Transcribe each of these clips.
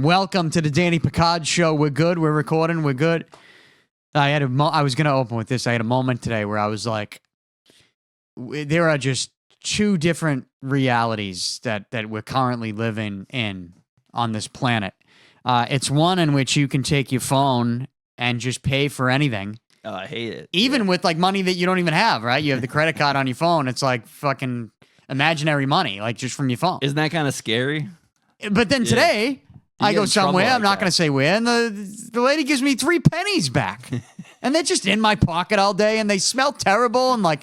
Welcome to the Danny Picard Show. We're good. We're recording. We're good. I was going to open with this. I had a moment today where I was like, there are just two different realities that we're currently living in on this planet. It's one in which you can take your phone and just pay for anything. Oh, I hate it. Even with like money that you don't even have, right? You have the credit card on your phone. It's like fucking imaginary money, like just from your phone. Isn't that kind of scary? But then today, I go somewhere, I'm not going to say where, and the lady gives me 3 pennies back. And they're just in my pocket all day, and they smell terrible, and like,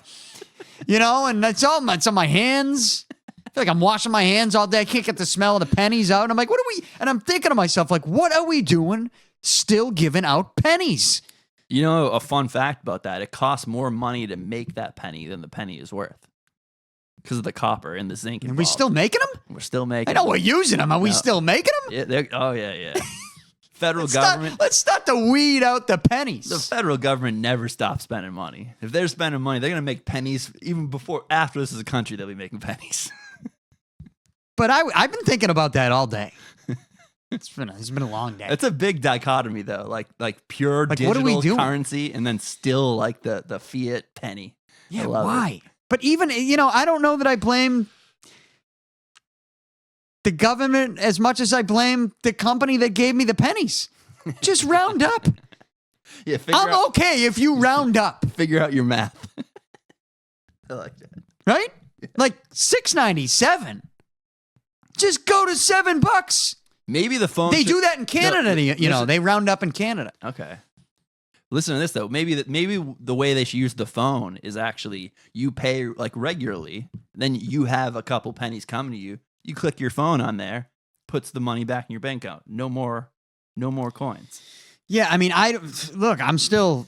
you know, and it's on my hands. I feel like I'm washing my hands all day. I can't get the smell of the pennies out. And I'm like, what are we? And I'm thinking to myself, like, what are we doing still giving out pennies? You know, a fun fact about that, it costs more money to make that penny than the penny is worth. Because of the copper and the zinc involved. Are we still making them? We're still making them. I know them. we're using them. Are we still making them? Yeah, oh, yeah. Federal government. Let's start to weed out the pennies. The federal government never stops spending money. If they're spending money, they're going to make pennies even after this is a country, they'll be making pennies. But I've been thinking about that all day. It's been a long day. It's a big dichotomy, though. Like pure digital currency and then still like the fiat penny. Yeah, why? But even, you know, I don't know that I blame the government as much as I blame the company that gave me the pennies. Just round up. Yeah, I'm okay if you round up. Figure out your math. I like that. Right? Like $6.97. Just go to $7. Maybe the phone. They do that in Canada. You know, they round up in Canada. Okay. Listen to this though. Maybe the way they should use the phone is actually you pay like regularly, then you have a couple pennies coming to you. You click your phone on there, puts the money back in your bank account. No more coins. Yeah, I mean, I'm still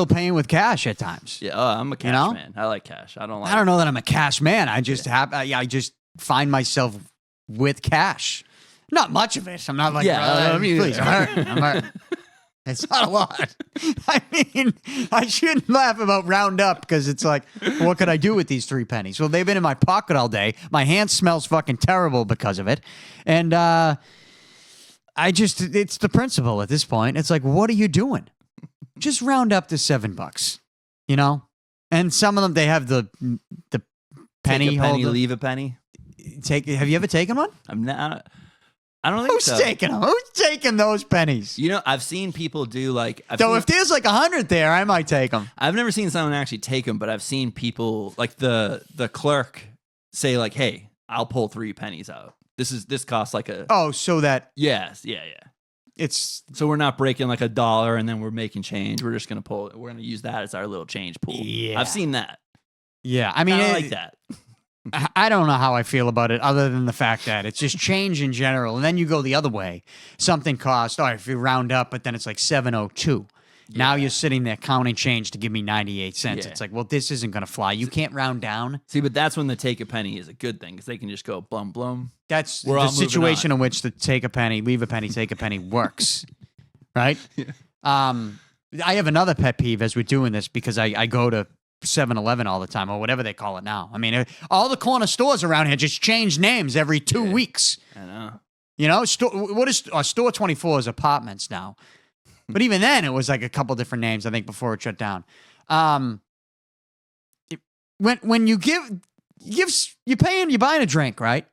paying with cash at times. Yeah, I'm a cash man. I like cash. I don't know that I'm a cash man. I just I just find myself with cash. Not much of it. I'm not like, please, I'm hurting. It's not a lot. I mean, I shouldn't laugh about round up because it's like, what could I do with these 3 pennies? Well, they've been in my pocket all day. My hand smells fucking terrible because of it. And it's the principle at this point. It's like, what are you doing? Just round up to $7, you know? And some of them, they have the penny Take a penny, holder. leave a penny. Have you ever taken one? I don't think so. Who's taking them? Who's taking those pennies? You know, I've seen people do like... if there's like 100 there, I might take them. I've never seen someone actually take them, but I've seen people, like the clerk, say like, hey, I'll pull 3 pennies out. This costs like a... Oh, so that... Yes, yeah. It's... So we're not breaking like $1 and then we're making change. We're just going to pull... We're going to use that as our little change pool. Yeah. I've seen that. Yeah, I mean... I like that. I don't know how I feel about it other than the fact that it's just change in general. And then you go the other way. Something costs, if you round up, but then it's like $7.02. Yeah. Now you're sitting there counting change to give me 98 cents. Yeah. It's like, well, this isn't going to fly. You can't round down. See, but that's when the take a penny is a good thing because they can just go blum, blum. That's the situation in which the take a penny, leave a penny, take a penny works. Right? Yeah. I have another pet peeve as we're doing this because I go to 7-Eleven all the time or whatever they call it now. I mean, all the corner stores around here just change names every 2 weeks. I know. You know, Store 24 is apartments now. But even then, it was like a couple different names, I think, before it shut down. When you're buying a drink, right?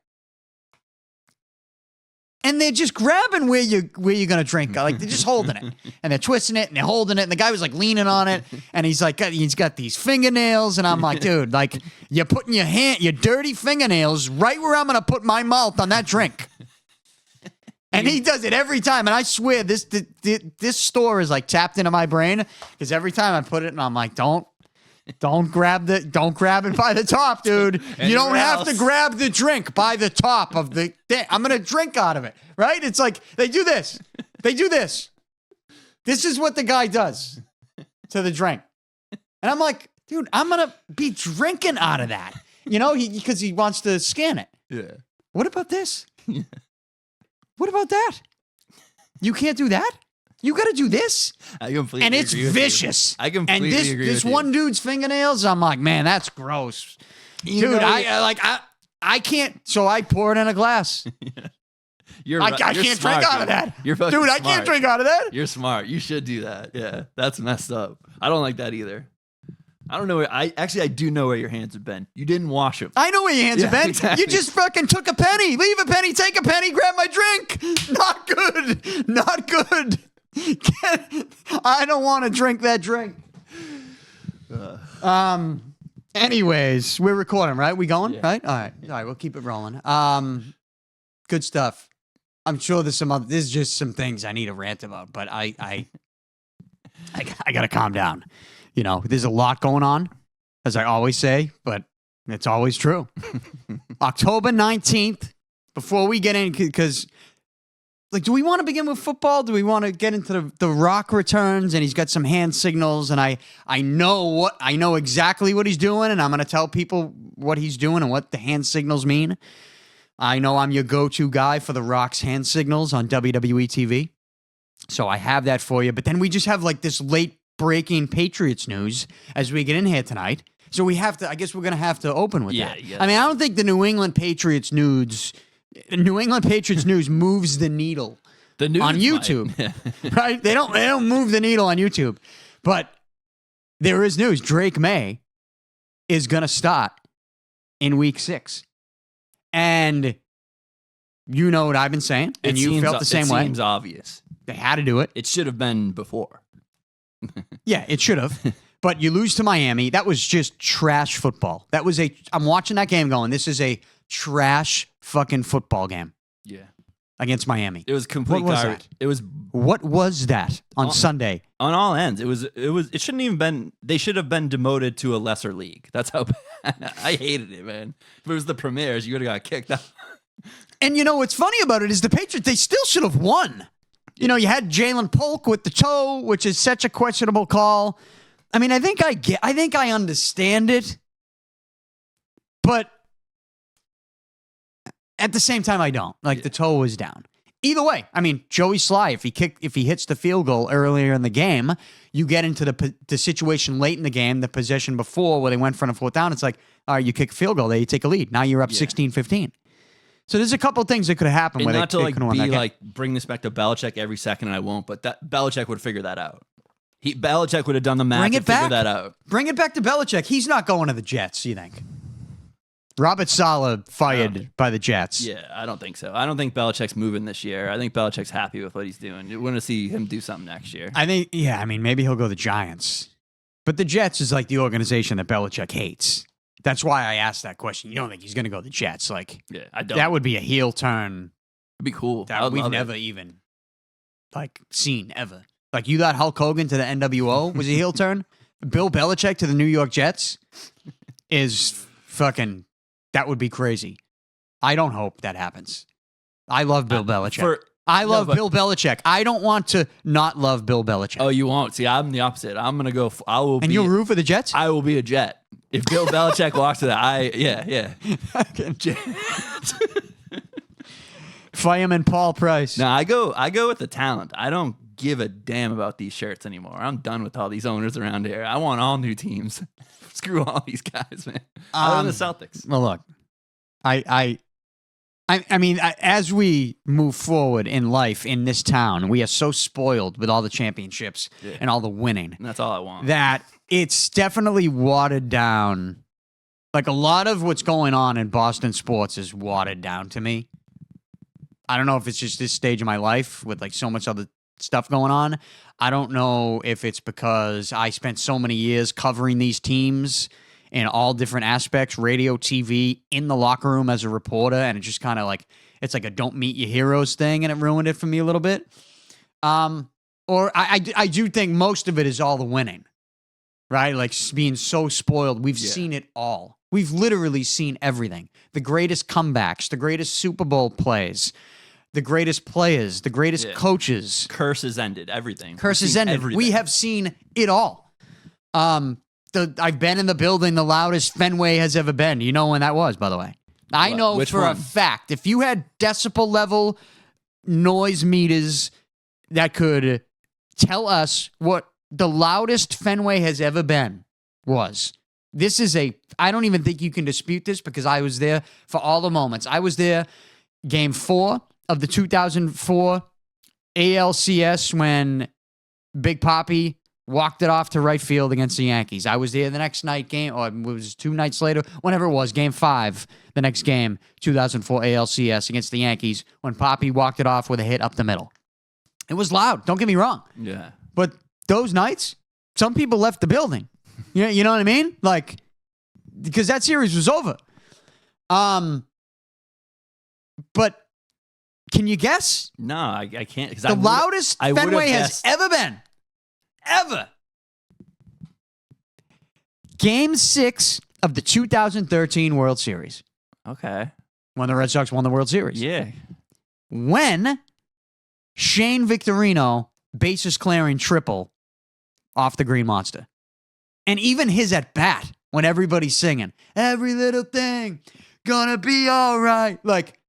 And they're just grabbing where you're gonna drink. Like they're just holding it, and they're twisting it, and they're holding it. And the guy was like leaning on it, and he's got these fingernails, and I'm like, dude, like you're putting your dirty fingernails right where I'm gonna put my mouth on that drink. And he does it every time, and I swear this store is like tapped into my brain because every time I put it, and I'm like, don't grab it by the top, dude. You don't have to grab the drink by the top of the thing. I'm going to drink out of it, right? It's like they do this. This is what the guy does to the drink. And I'm like, dude, I'm going to be drinking out of that, you know, because he wants to scan it. Yeah. What about this? What about that? You can't do that? You got to do this? I completely and it's agree vicious. I completely agree with you. This one dude's fingernails, I'm like, man, that's gross. Dude, I can't. So I pour it in a glass. Yeah. I can't drink out of that. You're fucking Dude, I smart. can't drink out of that. You're smart. You should do that. Yeah, that's messed up. I don't like that either. I don't know. I do know where your hands have been. You didn't wash them. I know where your hands have been. Exactly. You just fucking took a penny. Leave a penny, take a penny, grab my drink. Not good. Not good. I don't want to drink that drink. Anyways, we're recording, right? We going? Yeah. Right? All right, we'll keep it rolling. Good stuff. I'm sure there's some other, there's just some things I need to rant about, but I gotta calm down. You know, there's a lot going on, as I always say, but it's always true. October 19th, before we get in, because, like, do we want to begin with football? Do we want to get into the Rock returns, and he's got some hand signals, and I know exactly what he's doing, and I'm going to tell people what he's doing and what the hand signals mean. I know I'm your go-to guy for the Rock's hand signals on WWE TV, so I have that for you. But then we just have, like, this late breaking Patriots news as we get in here tonight. So we have to, I guess we're going to have to open with that. Yeah. I mean, I don't think the New England Patriots news moves the needle The news on might. YouTube, right? They don't move the needle on YouTube. But there is news. Drake Maye is going to start in week 6. And you know what I've been saying, and you felt the same way. It seems obvious. They had to do it. It should have been before. Yeah, it should have. But you lose to Miami. That was just trash football. I'm watching that game going, this is a trash fucking football game Yeah. against Miami. It was complete What was garbage. that? It was What was that on Sunday? on all ends. It shouldn't even been, they should have been demoted to a lesser league. That's how bad. I hated it, man. If it was the Premiers, you would have got kicked out. And you know what's funny about it is the Patriots, they still should have won. You know, you had Jalen Polk with the toe, which is such a questionable call. I mean, I think I understand it, but at the same time, I don't. Like, the toe was down. Either way, I mean, Joey Sly, if he hits the field goal earlier in the game, you get into the situation late in the game, the possession before where they went for a 4th down. It's like, all right, you kick a field goal, there you take a lead. Now you're up 16-15. So there's a couple of things that could have happened. And where not they to like couldn't win that be game. like bring this back to Belichick every second, and I won't. But that Belichick would figure that out. Belichick would have done the math Bring to it back. figure that out. Bring it back to Belichick. He's not going to the Jets, you think? Robert Saleh fired by the Jets. Yeah, I don't think so. I don't think Belichick's moving this year. I think Belichick's happy with what he's doing. You want to see him do something next year. I mean, maybe he'll go to the Giants. But the Jets is like the organization that Belichick hates. That's why I asked that question. You don't think he's going to go to the Jets? Like, Yeah, I don't. that would be a heel turn It'd be cool. I that would we've love never it. even, like, seen ever. Like, you thought Hulk Hogan to the NWO was a heel turn? Bill Belichick to the New York Jets is fucking, that would be crazy. I don't hope that happens. I love Bill Belichick. Bill Belichick. I don't want to not love Bill Belichick. Oh, you won't. See, I'm the opposite. I'm gonna go. And you'll root for the Jets? I will be a Jet. If Bill Belichick walks to that, yeah. Fireman Paul Price. No, I go with the talent. I don't give a damn about these shirts anymore. I'm done with all these owners around here. I want all new teams. Screw all these guys, man. Other than the Celtics. Well, look, I mean, as we move forward in life in this town, we are so spoiled with all the championships and all the winning And that's all I want. that it's definitely watered down. Like, a lot of what's going on in Boston sports is watered down to me. I don't know if it's just this stage of my life with, like, so much other stuff going on. I don't know if it's because I spent so many years covering these teams in all different aspects, radio, TV, in the locker room as a reporter, and it just kind of like, it's like a don't meet your heroes thing, and it ruined it for me a little bit. Or I do think most of it is all the winning, right? Like, being so spoiled. We've seen it all. We've literally seen everything. The greatest comebacks, the greatest Super Bowl plays, the greatest players, the greatest coaches. Curses ended. Everything. Curses ended. Everything. We have seen it all. I've been in the building the loudest Fenway has ever been. You know when that was, by the way. I know Which for one? a fact, if you had decibel level noise meters that could tell us what the loudest Fenway has ever been was. This is I don't even think you can dispute this because I was there for all the moments. I was there game 4 of the 2004 ALCS when Big Papi walked it off to right field against the Yankees. I was there the next night or it was 2 nights later, whenever it was, game 5, the next game, 2004 ALCS against the Yankees, when Papi walked it off with a hit up the middle. It was loud, don't get me wrong. Yeah. But those nights, some people left the building. You know what I mean? Like, because that series was over. But can you guess? No, I can't. The loudest Fenway has ever been. Ever. Game 6 of the 2013 World Series. Okay. When the Red Sox won the World Series. Yeah. When Shane Victorino bases clearing triple off the Green Monster. And even his at bat, when everybody's singing, every little thing gonna be all right. Like,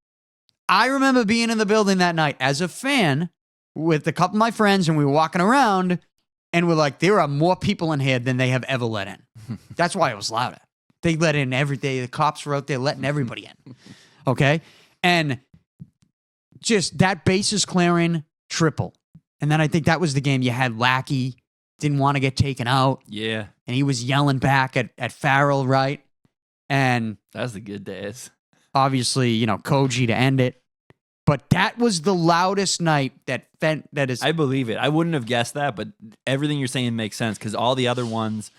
I remember being in the building that night as a fan with a couple of my friends, and we were walking around, and we're like, there are more people in here than they have ever let in. That's why it was louder. They let in every day. The cops were out there letting everybody in. Okay? And just that bases clearing triple. And then I think that was the game you had Lackey, didn't want to get taken out. Yeah. And he was yelling back at Farrell, right? And that was the good days. Obviously, Koji to end it. But that was the loudest night that is. I believe it. I wouldn't have guessed that, but everything you're saying makes sense because all the other ones,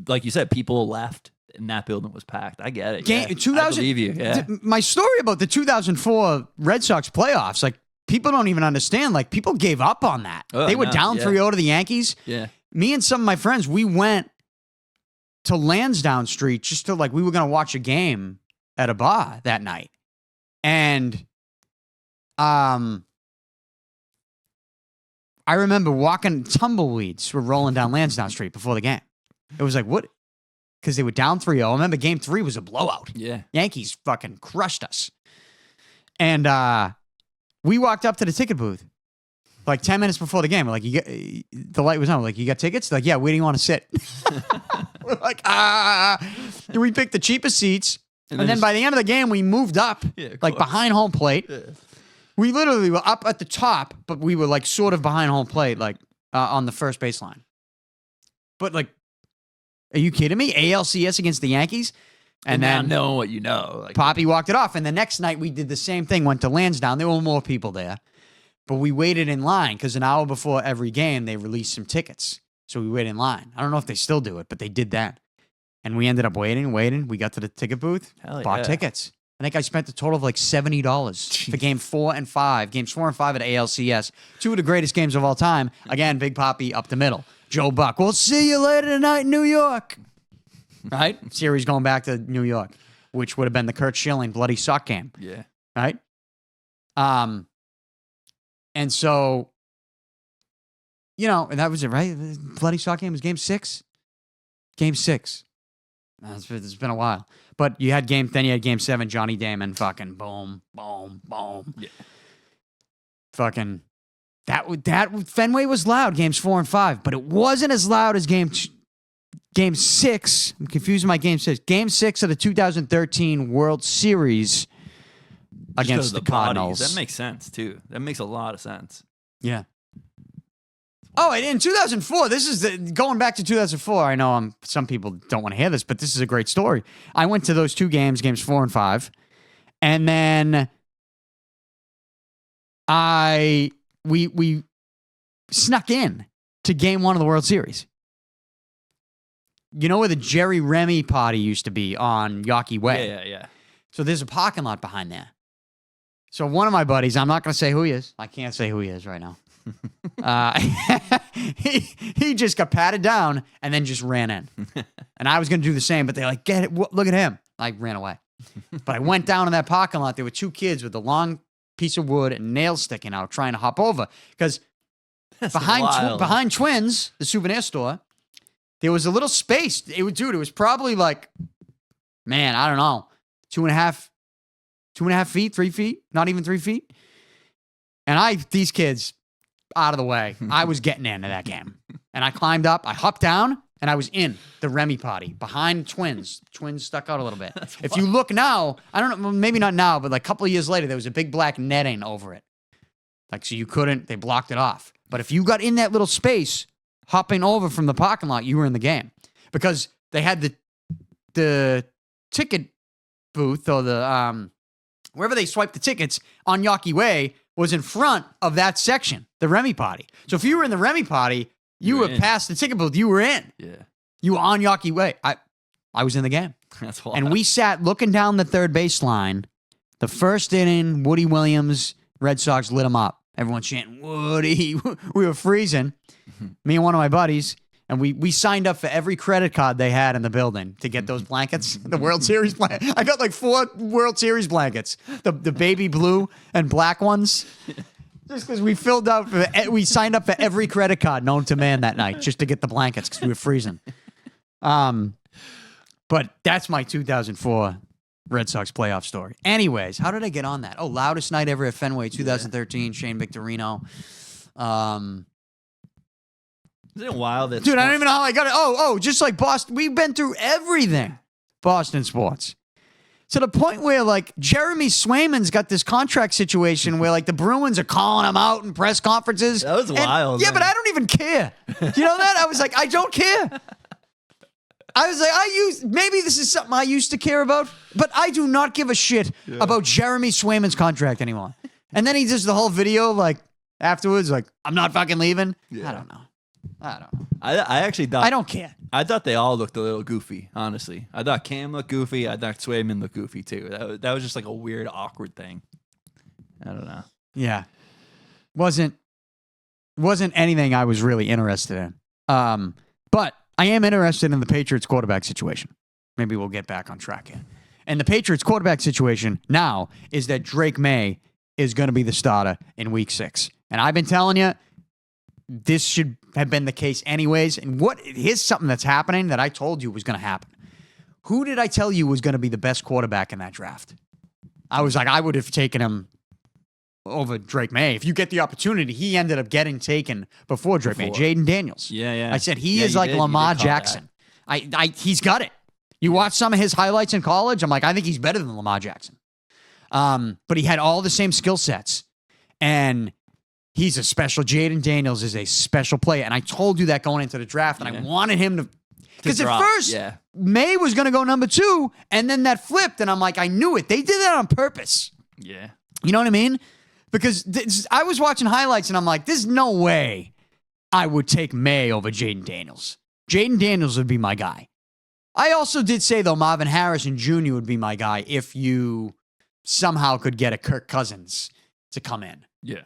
like you said, people left and that building was packed. I get it. Yeah. 2000, I believe you. Yeah. My story about the 2004 Red Sox playoffs, like, people don't even understand. Like, people gave up on that. They were down 3-0 to the Yankees. Yeah. Me and some of my friends, we went to Lansdowne Street just to, we were going to watch a game at a bar that night. And I remember walking, tumbleweeds were rolling down Lansdowne Street before the game. It was like, what? Because they were down 3-0. I remember game 3 was a blowout. Yeah. Yankees fucking crushed us. And we walked up to the ticket booth like 10 minutes before the game. We're like, the light was on. We're like, you got tickets? They're like, yeah, where do you want to sit? We're like, And we picked the cheapest seats. And then by the end of the game, we moved up, behind home plate. Yeah. We literally were up at the top, but we were sort of behind home plate, on the first baseline. But are you kidding me? ALCS against the Yankees? And then knowing what you know. Papi walked it off. And the next night we did the same thing, went to Lansdowne. There were more people there. But we waited in line because an hour before every game, they released some tickets. So we waited in line. I don't know if they still do it, but they did that. And we ended up waiting. We got to the ticket booth, bought tickets. I think I spent a total of $70 for game 4 and 5. Games 4 and 5 at ALCS. 2 of the greatest games of all time. Again, Big Papi up the middle. Joe Buck, we'll see you later tonight in New York. Right? Series going back to New York, which would have been the Kurt Schilling bloody sock game. Yeah. Right? And so, and that was it, right? The bloody sock game was game 6? Game 6. It's been a while. But you had game 7, Johnny Damon, fucking boom, boom, boom. Yeah. Fucking, that Fenway was loud, games 4 and 5, but it wasn't as loud as game 6. I'm confusing my game 6. Game 6 of the 2013 World Series against the Cardinals. That makes sense, too. That makes a lot of sense. Yeah. Oh, and in 2004, this is going back to 2004. I know some people don't want to hear this, but this is a great story. I went to those 2 games, games 4 and 5, and then we snuck in to game 1 of the World Series. You know where the Jerry Remy party used to be on Yawkey Way? Yeah. So there's a parking lot behind there. So one of my buddies, I'm not going to say who he is. I can't say who he is right now. He just got patted down and then just ran in. And I was going to do the same, but they're like, get it, look at him. I ran away. But I went down in that parking lot. There were 2 kids with a long piece of wood and nails sticking out trying to hop over. Because behind Twins, the souvenir store, there was a little space. It was probably I don't know, 2.5 feet, 3 feet, not even 3 feet. And these kids out of the way. I was getting into that game. And I climbed up, I hopped down, and I was in the Remy potty behind Twins. Twins stuck out a little bit. If you look now, I don't know, maybe not now, but like a couple of years later, there was a big black netting over it. Like, so you couldn't, they blocked it off. But if you got in that little space, hopping over from the parking lot, you were in the game. Because they had the ticket booth or the, wherever they swiped the tickets on Yawkey Way was in front of that section, the Remy potty. So if you were in the Remy potty, you were past the ticket booth, you were in. Yeah. You were on Yawkey Way. I was in the game. That's wild. And we sat looking down the third baseline. The first inning, Woody Williams, Red Sox lit him up. Everyone chanting, Woody. We were freezing. Me and one of my buddies. And we signed up for every credit card they had in the building to get those blankets, the World Series blankets. I got like 4 World Series blankets, the baby blue and black ones. Just because we signed up for every credit card known to man that night just to get the blankets because we were freezing. But that's my 2004 Red Sox playoff story. Anyways, how did I get on that? Oh, loudest night ever at Fenway, 2013, Shane Victorino. Isn't it wild that Dude, I don't even know how I got it. Just like Boston. We've been through everything. Boston sports. To the point where, like, Jeremy Swayman's got this contract situation where, like, the Bruins are calling him out in press conferences. That was wild. Yeah, man. but I don't even care. You know that? I was like, I don't care. I was like, maybe this is something I used to care about, but I do not give a shit about Jeremy Swayman's contract anymore. And then he does the whole video, like, afterwards, like, I'm not fucking leaving. Yeah. I don't know. I actually thought... I don't care. I thought they all looked a little goofy, honestly. I thought Cam looked goofy. I thought Swayman looked goofy, too. That was just like a weird, awkward thing. I don't know. Yeah. Wasn't anything I was really interested in. But I am interested in the Patriots quarterback situation. Maybe we'll get back on track here. And the Patriots quarterback situation now is that Drake Maye is going to be the starter in Week 6. And I've been telling you, this should have been the case anyways. And here's something that's happening that I told you was going to happen. Who did I tell you was going to be the best quarterback in that draft? I was like, I would have taken him over Drake Maye. If you get the opportunity, he ended up getting taken before Drake Maye. Jaden Daniels. Yeah. I said, he is like Lamar Jackson. He's got it. You watch some of his highlights in college, I'm like, I think he's better than Lamar Jackson. But he had all the same skill sets. And he's a special. Jaden Daniels is a special player. And I told you that going into the draft, and I wanted him to. Because at first, May was going to go number 2, and then that flipped, and I'm like, I knew it. They did that on purpose. Yeah. You know what I mean? Because I was watching highlights, and I'm like, there's no way I would take May over Jaden Daniels. Jaden Daniels would be my guy. I also did say, though, Marvin Harrison Jr. would be my guy if you somehow could get a Kirk Cousins to come in. Yeah.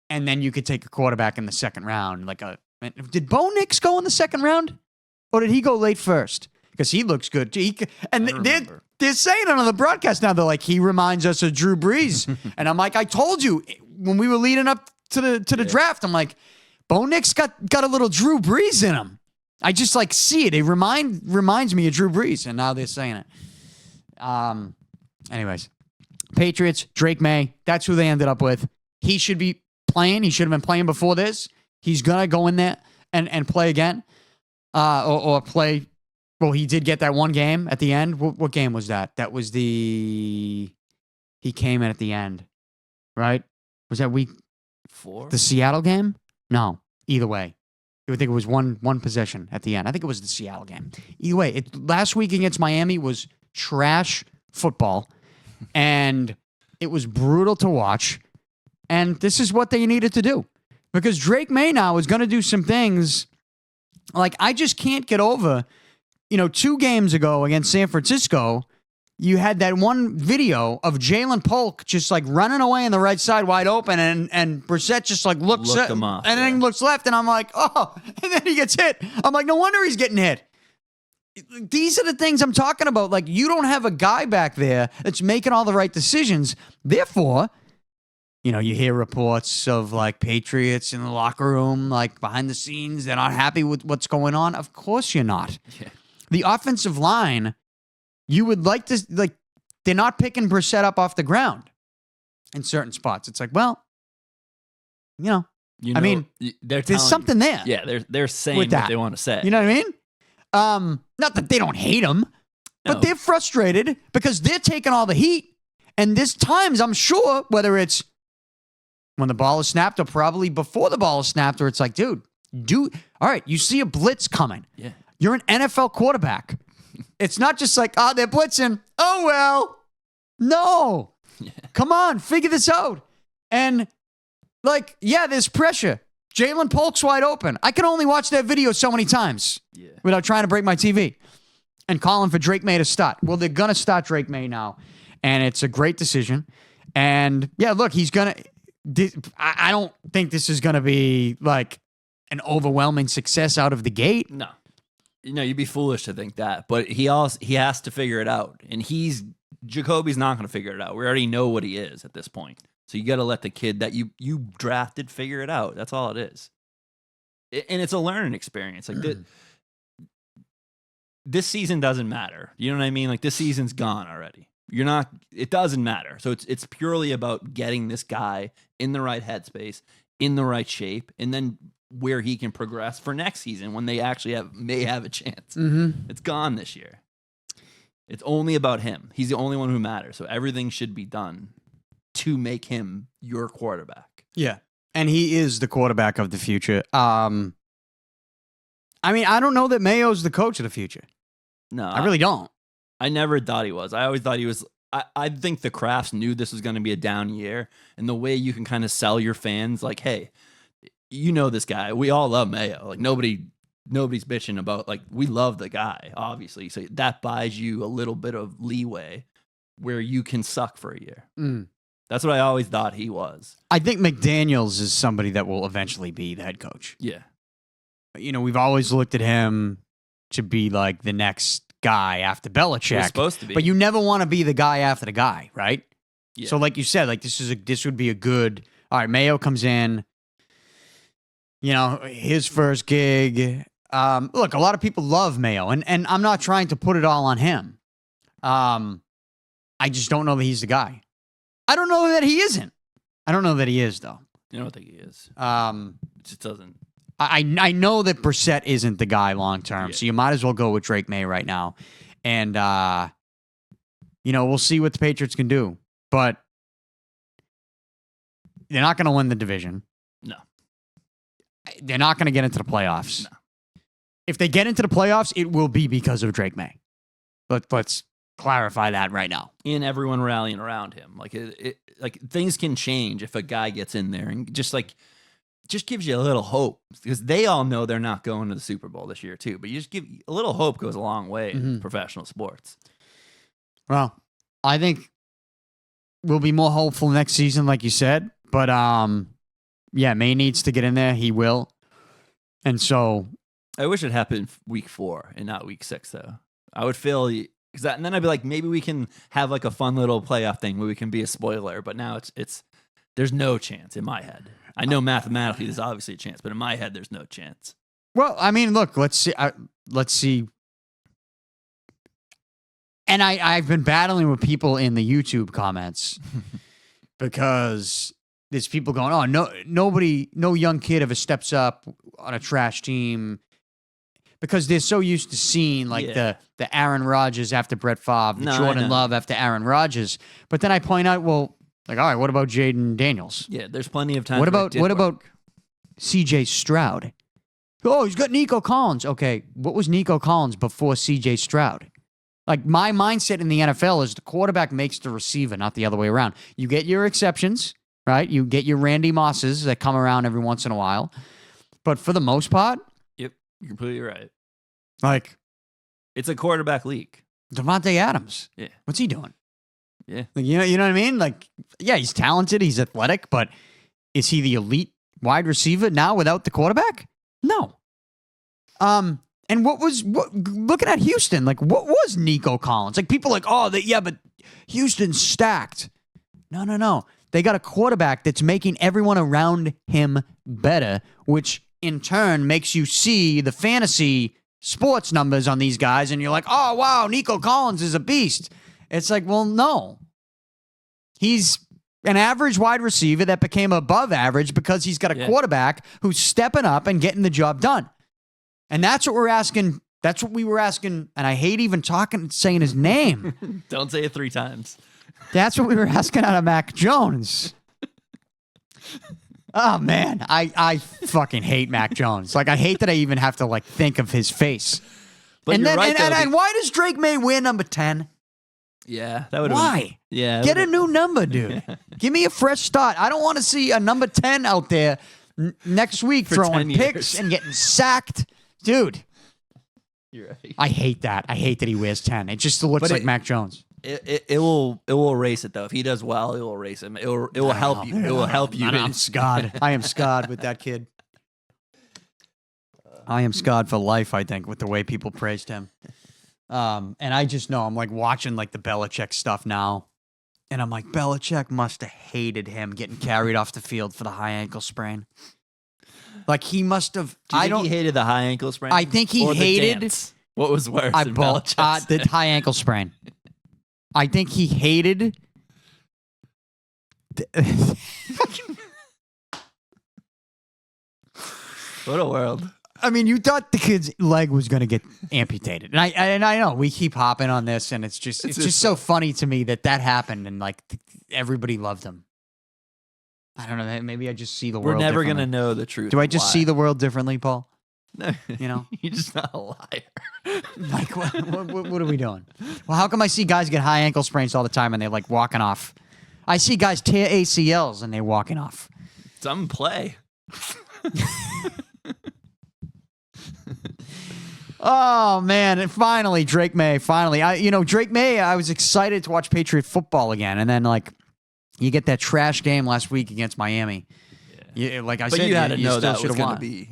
And then you could take a quarterback in the second round. Did Bo Nix go in the second round? Or did he go late first? Because he looks good. They're saying it on the broadcast now. They're like, he reminds us of Drew Brees. And I'm like, I told you when we were leading up to the draft, I'm like, Bo Nix got a little Drew Brees in him. I just like see it. It reminds me of Drew Brees. And now they're saying it. Anyways, Patriots, Drake Maye, that's who they ended up with. He should be playing. He should have been playing before this. He's going to go in there and play again. Or play. Well, he did get that one game at the end. What game was that? That was he came in at the end, right? Was that week 4? The Seattle game? No. Either way. I think it was one possession at the end. I think it was the Seattle game. Either way, last week against Miami was trash football, and it was brutal to watch. And this is what they needed to do. Because Drake Maye now is going to do some things. Like, I just can't get over, 2 games ago against San Francisco, you had that one video of Jalen Polk just like running away on the right side wide open, and Brissett just like looked him off, and then looks left, and I'm like, oh, and then he gets hit. I'm like, no wonder he's getting hit. These are the things I'm talking about. Like, you don't have a guy back there that's making all the right decisions. Therefore, you hear reports of like Patriots in the locker room, like behind the scenes, they're not happy with what's going on. Of course you're not. Yeah. The offensive line, you would like to, like, they're not picking Brissett up off the ground in certain spots. It's like, well, You know, I mean, they're there's telling something there. Yeah, they're saying with that. what they want to say. You know what I mean? Not that they don't hate him, but No. they're frustrated because they're taking all the heat. And there's times, I'm sure, whether it's when the ball is snapped or probably before the ball is snapped, where it's like, dude, all right, you see a blitz coming. Yeah. You're an NFL quarterback. It's not just like, they're blitzing. Oh, well. No. Yeah. Come on, figure this out. And, like, yeah, there's pressure. Jalen Polk's wide open. I can only watch that video so many times without trying to break my TV. And calling for Drake Maye to start. Well, they're going to start Drake Maye now. And it's a great decision. And, yeah, look, he's going to... I don't think this is going to be, like, an overwhelming success out of the gate. No. You'd be foolish to think that. But he has to figure it out. And Jacoby's not going to figure it out. We already know what he is at this point. So you got to let the kid that you drafted figure it out. That's all it is. And it's a learning experience. Like this season doesn't matter. You know what I mean? Like this season's gone already. It doesn't matter. So it's purely about getting this guy in the right headspace, in the right shape, and then where he can progress for next season when they actually may have a chance. Mm-hmm. It's gone this year. It's only about him. He's the only one who matters. So everything should be done to make him your quarterback. Yeah. And he is the quarterback of the future. I mean, I don't know that Mayo's the coach of the future. No. I really don't. I never thought he was. I always thought he was. I think the Crafts knew this was going to be a down year. And the way you can kind of sell your fans, like, hey, you know this guy. We all love Mayo. Like, nobody's bitching about, like, we love the guy, obviously. So that buys you a little bit of leeway where you can suck for a year. Mm. That's what I always thought he was. I think McDaniels is somebody that will eventually be the head coach. Yeah. You know, we've always looked at him to be like the next guy after Belichick. He's supposed to be. But you never want to be the guy after the guy, right? Yeah. So like you said, like this would be a good, all right, Mayo comes in, you know, his first gig. Look, a lot of people love Mayo, and I'm not trying to put it all on him. I just don't know that he's the guy. I don't know that he isn't. I don't know that he is, though. You don't think he is. It just doesn't. I know that Brissett isn't the guy long term, Yeah. so you might as well go with Drake Maye right now. And, you know, we'll see what the Patriots can do. But they're not going to win the division. No. They're not going to get into the playoffs. No. If they get into the playoffs, it will be because of Drake Maye. Let's clarify that right now. And everyone rallying around him. Like, like things can change if a guy gets in there and just gives you a little hope, because they all know they're not going to the Super Bowl this year too. But you just give a little hope goes a long way in professional sports. Well, I think we'll be more hopeful next season, like you said. But yeah, Maye needs to get in there. He will. And so I wish it happened week 4 and not week 6, though. I would feel and then I'd be like, maybe we can have like a fun little playoff thing where we can be a spoiler. But now it's there's no chance in my head. I know mathematically there's obviously a chance, but in my head there's no chance. Well, I mean, look, let's see. Let's see. And I've been battling with people in the YouTube comments because there's people going, oh, no young kid ever steps up on a trash team, because they're so used to seeing like the Aaron Rodgers after Brett Favre, the Jordan Love after Aaron Rodgers. But then I point out, well, like, all right, what about Jaden Daniels? Yeah, there's plenty of time. What about C.J. Stroud? Oh, he's got Nico Collins. Okay, what was Nico Collins before C.J. Stroud? Like, my mindset in the NFL is the quarterback makes the receiver, not the other way around. You get your exceptions, right? You get your Randy Mosses that come around every once in a while. But for the most part, yep, you're completely right. Like, it's a quarterback league. Devontae Adams. Yeah. What's he doing? Yeah. Like, you know what I mean? Like, yeah, he's talented, he's athletic, but is he the elite wide receiver now without the quarterback? No. And looking at Houston, like, what was Nico Collins? Like, people are like, oh, but Houston's stacked. No. They got a quarterback that's making everyone around him better, which in turn makes you see the fantasy sports numbers on these guys, and you're like, oh, wow, Nico Collins is a beast. It's like, well, no. He's an average wide receiver that became above average because he's got a quarterback who's stepping up and getting the job done. And that's what we're asking. That's what we were asking. And I hate even saying his name. Don't say it 3 times. That's what we were asking out of Mac Jones. Oh, man. I fucking hate Mac Jones. Like, I hate that I even have to, like, think of his face. But and you're then, right, and why does Drake Maye wear number 10? Yeah, that would. Why? Yeah, get a new number, dude. Give me a fresh start. I don't want to see a number 10 out there next week throwing picks and getting sacked, dude. You're right. I hate that. I hate that he wears 10. It just looks like Mac Jones. It will erase it though. If he does well, it will erase him. It will help you. It will help you. I'm scarred. I am scarred with that kid. I am scarred for life, I think, with the way people praised him. And I just know I'm like watching like the Belichick stuff now. And I'm like, Belichick must have hated him getting carried off the field for the high ankle sprain. Like he must have. Do you think he hated the high ankle sprain? I think he hated. What was worse? The high ankle sprain. I think he hated. What a world. I mean, you thought the kid's leg was going to get amputated, and I know we keep hopping on this, and it's just so funny to me that happened, and like everybody loved him. I don't know. Maybe I just see the world. We're never going to know the truth. Do I just see the world differently, Paul? No, you know, you're just not a liar. Like, what are we doing? Well, how come I see guys get high ankle sprains all the time and they're like walking off? I see guys tear ACLs and they're walking off. Some play. Oh man! And finally, Drake Maye. Drake Maye. I was excited to watch Patriot football again, and then like, you get that trash game last week against Miami. Yeah. Like I said, you had to know that should was have going won. to be.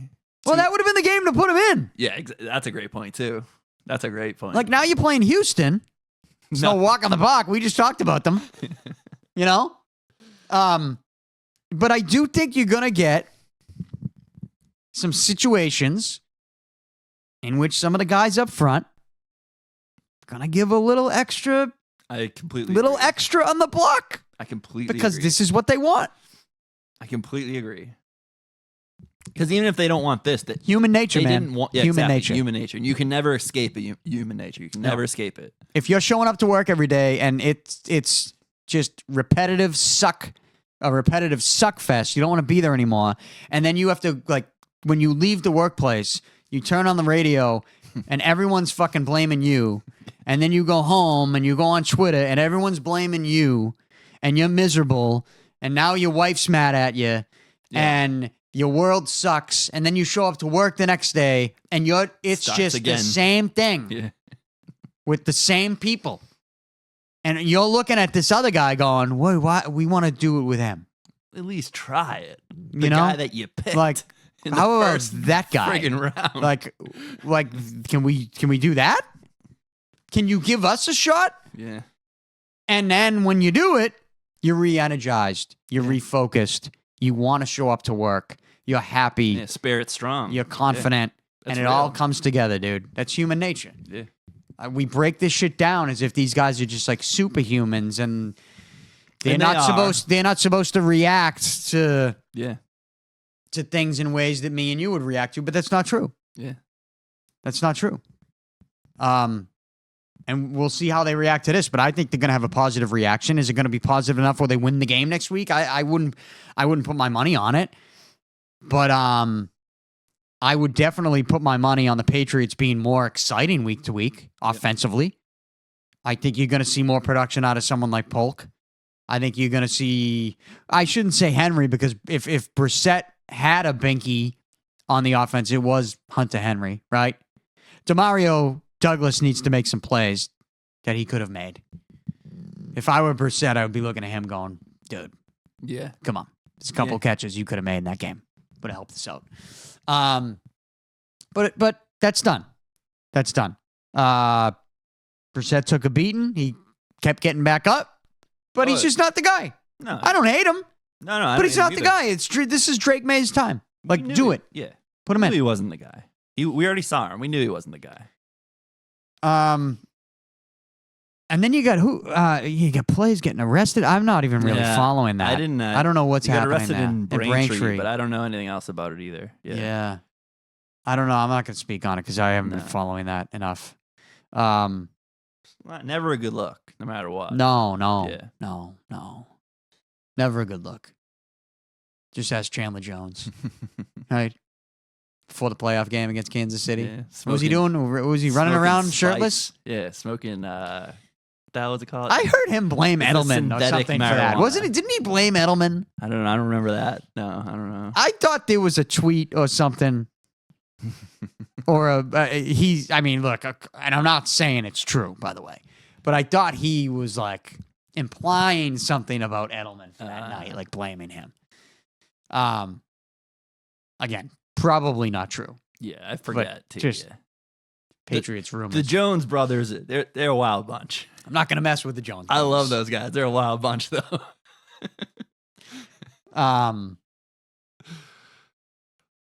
Well, that would have been the game to put him in. Yeah, that's a great point too. That's a great point. Like now you're playing Houston. It's no walk on the park. We just talked about them. You know? But I do think you're gonna get some situations in which some of the guys up front are gonna give a little extra. I completely agree. Extra on the block. I completely because agree. This is what they want. I completely agree. Because even if they don't want this, that human nature, they man. Didn't want, human nature. Human nature. You can never escape human nature. You can never escape it. If you're showing up to work every day and it's just a repetitive suck fest, you don't want to be there anymore. And then you have to, like, when you leave the workplace, you turn on the radio and everyone's fucking blaming you. And then you go home and you go on Twitter and everyone's blaming you and you're miserable. And now your wife's mad at you and your world sucks. And then you show up to work the next day and it's just again. The same thing with the same people. And you're looking at this other guy going, why we want to do it with him. At least try it. The guy that you picked. Like, how about that guy? Friggin' round. Like, can we do that? Can you give us a shot? Yeah. And then when you do it, you're re-energized. You're refocused. You want to show up to work. You're happy. Yeah, spirit strong. You're confident. And it all comes together, dude. That's human nature. Yeah. We break this shit down as if these guys are just like superhumans and they're not supposed to react to things in ways that me and you would react to, but that's not true. Yeah. That's not true. And we'll see how they react to this, but I think they're going to have a positive reaction. Is it going to be positive enough where they win the game next week? I wouldn't put my money on it, but I would definitely put my money on the Patriots being more exciting week to week offensively. I think you're going to see more production out of someone like Polk. I think you're going to see, I shouldn't say Henry, because if Brissett had a binky on the offense, it was Hunter Henry, right? Demario Douglas needs to make some plays that he could have made. If I were Brissett, I would be looking at him going, dude, come on. There's a couple catches you could have made in that game. Would have helped us out. But that's done. That's done. Brissett took a beating. He kept getting back up, but he's just not the guy. No, I don't hate him. No, but he's not the guy. This is Drake Maye's time. Like, do it. Yeah, put him in. He wasn't the guy. We already saw him. We knew he wasn't the guy. And then you got who? You got players getting arrested. I'm not even really following that. I didn't. I don't know what's he got happening arrested there. in Braintree, but I don't know anything else about it either. Yeah. I don't know. I'm not going to speak on it because I haven't been following that enough. Never a good look, no matter what. No. Yeah. No. Never a good look. Just ask Chandler Jones. Right? Before the playoff game against Kansas City. Yeah, what was he doing? Was he running around shirtless? Yeah, smoking, what the hell was it called? I heard him blame Edelman or something for that. Wasn't it? Didn't he blame Edelman? I don't know. I don't remember that. No, I don't know. I thought there was a tweet or something. Or I mean, look, and I'm not saying it's true, by the way, but I thought he was like implying something about Edelman for that night, like blaming him. Again, probably not true. Yeah, I forget too. Just Patriots rumors. The Jones brothers, they're a wild bunch. I'm not gonna mess with the Jones I brothers. love those guys. They're a wild bunch, though.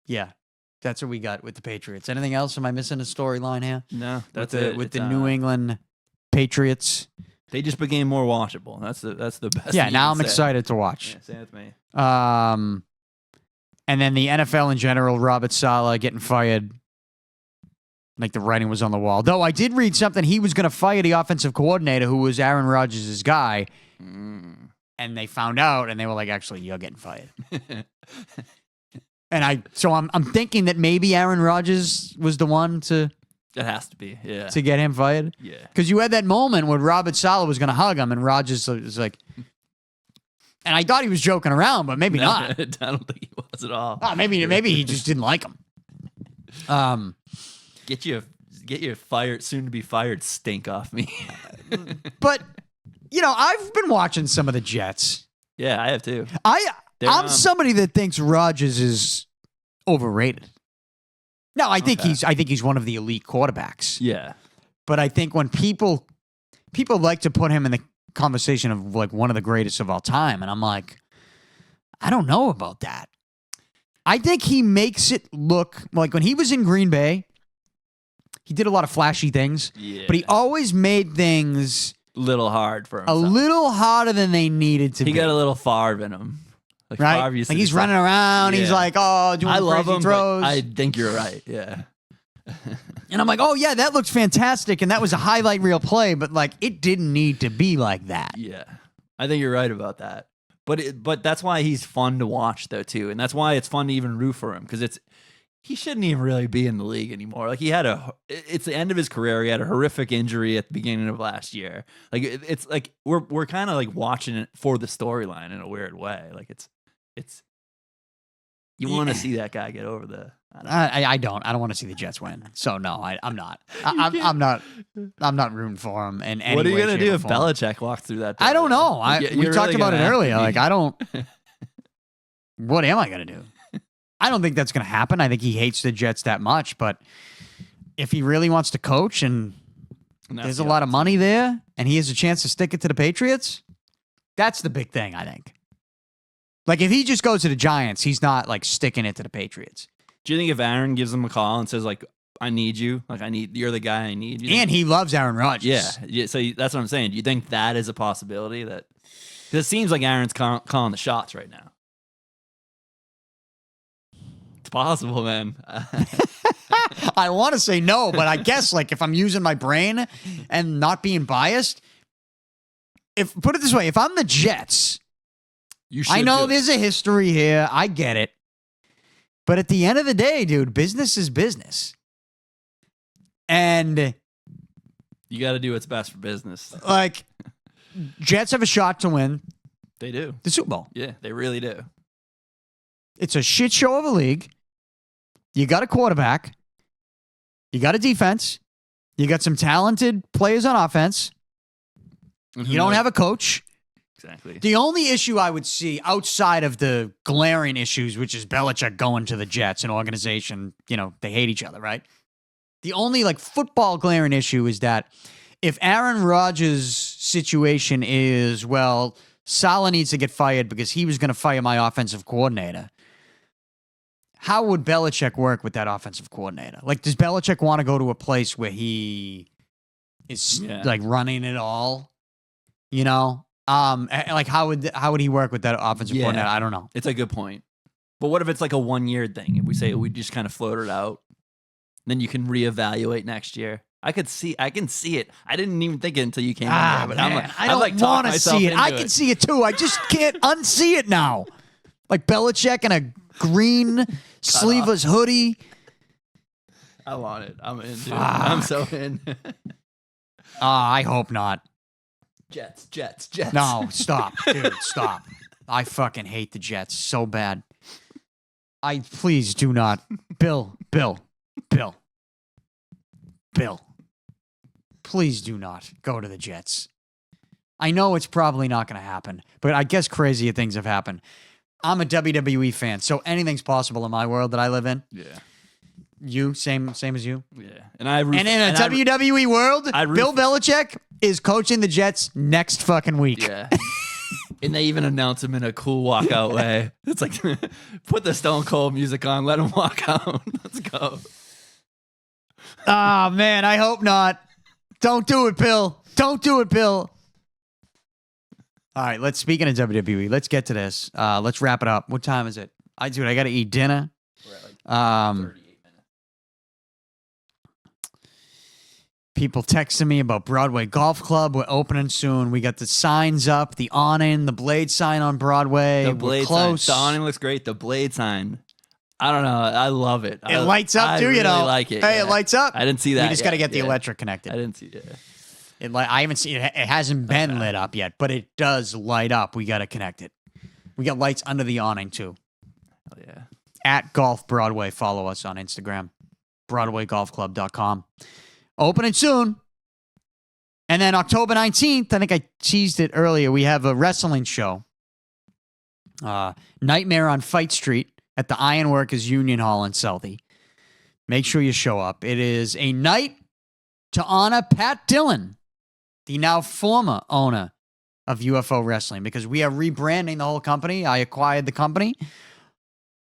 Yeah. That's what we got with the Patriots. Anything else? Am I missing a storyline here? No, that's with it. With the New England Patriots. They just became more watchable. That's the best. Yeah, thing now you I'm can say. excited to watch. Yeah, same with me. And then the NFL in general, Robert Saleh getting fired. Like the writing was on the wall. Though I did read something, he was going to fire the offensive coordinator who was Aaron Rodgers' guy. And they found out and they were like, actually, you're getting fired. And I'm thinking that maybe Aaron Rodgers was the one to It has to be, yeah. to get him fired. Yeah. Because you had that moment where Robert Saleh was going to hug him and Rodgers was like, and I thought he was joking around, but maybe not. I don't think he was at all. Oh, maybe he just didn't like him. Get your fired, soon to be fired stink off me. But I've been watching some of the Jets. Yeah, I have too. I'm somebody that thinks Rodgers is overrated. No, I think he's one of the elite quarterbacks. Yeah. But I think when people like to put him in the conversation of like one of the greatest of all time, and I'm like, I don't know about that. I think he makes it look like when he was in Green Bay, he did a lot of flashy things, but he always made things little hard for himself. A little harder than they needed to be. He got a little Favre in him. Like right? Like he's running around. Yeah. He's like, doing I love crazy him, throws. but I think you're right. Yeah. And I'm like, oh, yeah, that looks fantastic. And that was a highlight reel play, but like it didn't need to be like that. Yeah. I think you're right about that. But that's why he's fun to watch, though, too. And that's why it's fun to even root for him, because he shouldn't even really be in the league anymore. Like it's the end of his career. He had a horrific injury at the beginning of last year. Like it's like we're kind of like watching it for the storyline in a weird way. Like it's you want to see that guy get over the. I don't want to see the Jets win. So no, I'm not. I'm not rooting for him in any way. What are you gonna do if form. Belichick walks through that door? I don't know. We talked about it earlier. Like I don't. What am I gonna do? I don't think that's going to happen. I think he hates the Jets that much. But if he really wants to coach and there's a lot of money there and he has a chance to stick it to the Patriots, that's the big thing, I think. Like if he just goes to the Giants, he's not like sticking it to the Patriots. Do you think if Aaron gives him a call and says like, I need you, like you're the guy I need. And he loves Aaron Rodgers. Yeah. So that's what I'm saying. Do you think that is a possibility? Because it seems like Aaron's calling the shots right now. Possible, man. I want to say no, but I guess like if I'm using my brain and not being biased, put it this way, if I'm the Jets, I know there's a history here. I get it. But at the end of the day, dude, business is business. And you got to do what's best for business. Like Jets have a shot to win. They do. The Super Bowl. Yeah, they really do. It's a shit show of a league. You got a quarterback. You got a defense. You got some talented players on offense. You don't have a coach. Exactly. The only issue I would see outside of the glaring issues, which is Belichick going to the Jets, an organization, they hate each other, right? The only like football glaring issue is that if Aaron Rodgers' situation is, well, Saleh needs to get fired because he was going to fire my offensive coordinator. How would Belichick work with that offensive coordinator? Like, does Belichick want to go to a place where he is Yeah. like running it all. You know, like how would he work with that offensive Yeah. coordinator? I don't know. It's a good point. But what if it's like a 1-year thing? If we say we just kind of float it out, then you can reevaluate next year. I can see it. I didn't even think it until you came in there. But Man, I I'm don't like talking want to myself see it. into I can see it too. I just can't unsee it now. Like Belichick in a green sleeveless hoodie. I want it. I'm in, dude. I'm so in. I hope not. Jets. No, stop, dude, stop. I fucking hate the Jets so bad. Please do not. Bill. Please do not go to the Jets. I know it's probably not going to happen, but I guess crazier things have happened. I'm a WWE fan, so anything's possible in my world that I live in. Yeah. You, same as you. Yeah. And in a WWE world, Bill Belichick is coaching the Jets next fucking week. Yeah. And they even announce him in a cool walkout way. It's like, put the Stone Cold music on, let him walk out. Let's go. Oh, man, I hope not. Don't do it, Bill. Don't do it, Bill. All right, speaking of WWE, let's get to this. Let's wrap it up. What time is it? I got to eat dinner. We're at like 38 minutes. People texting me about Broadway Golf Club. We're opening soon. We got the signs up, the awning, the blade sign on Broadway. The blade We're close. sign. The awning looks great. The blade sign. I don't know. I love it. It lights up too, I really like it. Hey, yeah. it lights up. I didn't see that. We just got to get the electric I connected. didn't see it. I haven't seen it. It hasn't been lit up yet, but it does light up. We got to connect it. We got lights under the awning too. Oh yeah. At Golf Broadway. Follow us on Instagram. BroadwayGolfClub.com. Opening soon. And then October 19th, I think I teased it earlier, we have a wrestling show. Nightmare on Fight Street at the Ironworkers Union Hall in Southie. Make sure you show up. It is a night to honor Pat Dillon, the now former owner of UFO Wrestling, because we are rebranding the whole company. I acquired the company.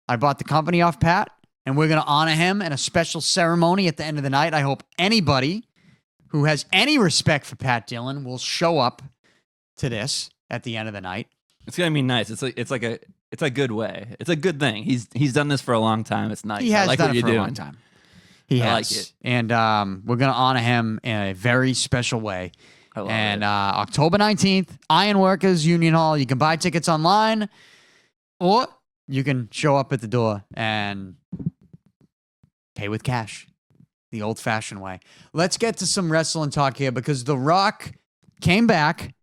I bought the company off Pat, and we're going to honor him in a special ceremony at the end of the night. I hope anybody who has any respect for Pat Dillon will show up to this at the end of the night. It's gonna be nice. It's a good way. It's a good thing. He's done this for a long time. It's nice. He has I like done what it you're for doing. a long time. He I has. like it. And we're gonna honor him in a very special way. I love and it. October 19th, Ironworkers Union Hall. You can buy tickets online, or you can show up at the door and pay with cash. The old-fashioned way. Let's get to some wrestling talk here because The Rock came back,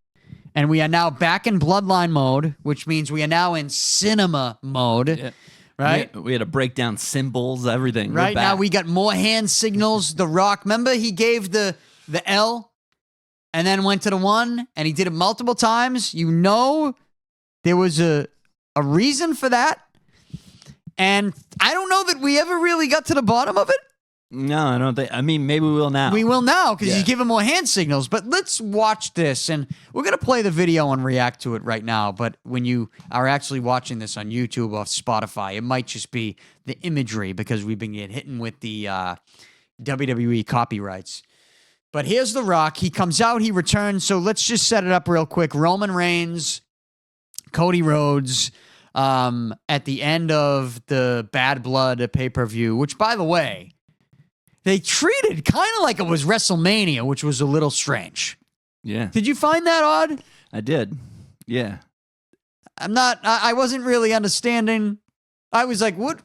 and we are now back in Bloodline mode, which means we are now in cinema mode, Yeah. right? We had to break down symbols, everything. We're Right now back. we got more hand signals. The Rock, remember he gave the L and then went to the 1, and he did it multiple times. You know there was a reason for that, and I don't know that we ever really got to the bottom of it. No, I don't think. I mean, maybe we will now. We will now because Yeah. he's giving more hand signals. But let's watch this, and we're going to play the video and react to it right now. But when you are actually watching this on YouTube or Spotify, it might just be the imagery because we've been getting hit with the WWE copyrights. But here's The Rock. He comes out, he returns. So let's just set it up real quick. Roman Reigns, Cody Rhodes, at the end of the Bad Blood pay-per-view, which, by the way, they treated kind of like it was WrestleMania, which was a little strange. Yeah, Did you find that odd? I did. Yeah. I wasn't really understanding. I was like, what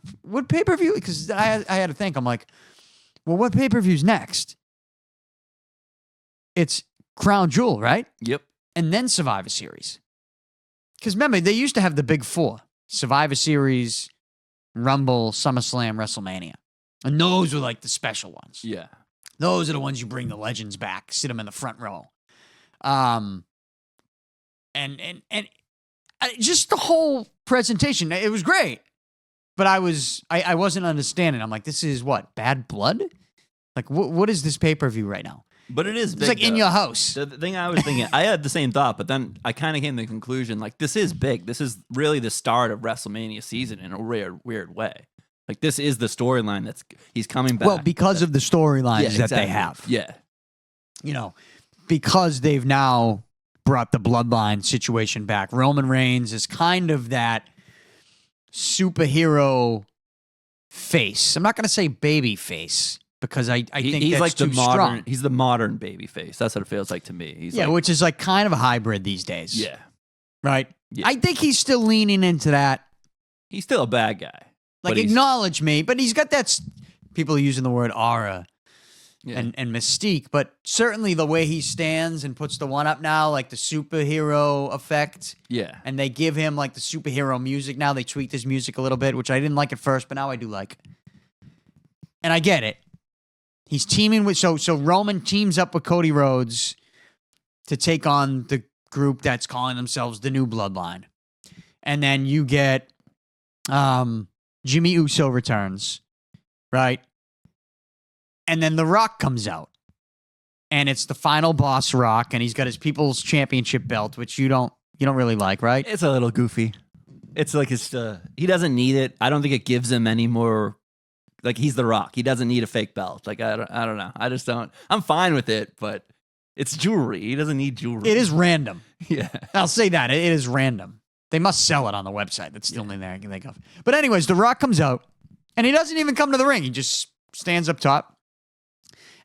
pay-per-view? Because I had to think. I'm like, well, what pay-per-view's next? It's Crown Jewel, right? Yep. And then Survivor Series. Because remember, they used to have the big 4. Survivor Series, Rumble, SummerSlam, WrestleMania. And those were like the special ones. Yeah. Those are the ones you bring the legends back, sit them in the front row. And just the whole presentation, it was great. But I wasn't understanding. I'm like, this is what? Bad Blood? Like, what is this pay-per-view right now? But it is big. It's like in though. your house. The thing I was thinking, I had the same thought, but then I kind of came to the conclusion, like, this is big. This is really the start of WrestleMania season in a weird way. Like, this is the storyline he's coming back. Well, because of the storylines that exactly. they have. Yeah. you know, because they've now brought the bloodline situation back. Roman Reigns is kind of that superhero face. I'm not going to say baby face because I think he's that's like too the modern. strong. He's the modern baby face. That's what it feels like to me. He's like, which is like kind of a hybrid these days. yeah, Right? Yeah. I think he's still leaning into that. he's still a bad guy. Like, but he's- acknowledge me, but he's got that. People are using the word aura yeah. and mystique, but certainly the way he stands and puts the one up now, like the superhero effect, yeah. and they give him like the superhero music now. They tweaked his music a little bit, which I didn't like at first, but now I do like. And I get it. He's teaming with so Roman teams up with Cody Rhodes to take on the group that's calling themselves the New Bloodline, and then you get Jimmy Uso returns, right? And then The Rock comes out. And it's the final boss Rock, and he's got his People's Championship belt, which you don't really like, right? It's a little goofy. It's like he doesn't need it. I don't think it gives him any more. Like, he's The Rock. He doesn't need a fake belt. Like, I don't know. I just don't. I'm fine with it, but it's jewelry. He doesn't need jewelry. It is random. Yeah. I'll say that. It is random. They must sell it on the website. That's the only thing I can think of. But anyways, The Rock comes out, and he doesn't even come to the ring. He just stands up top.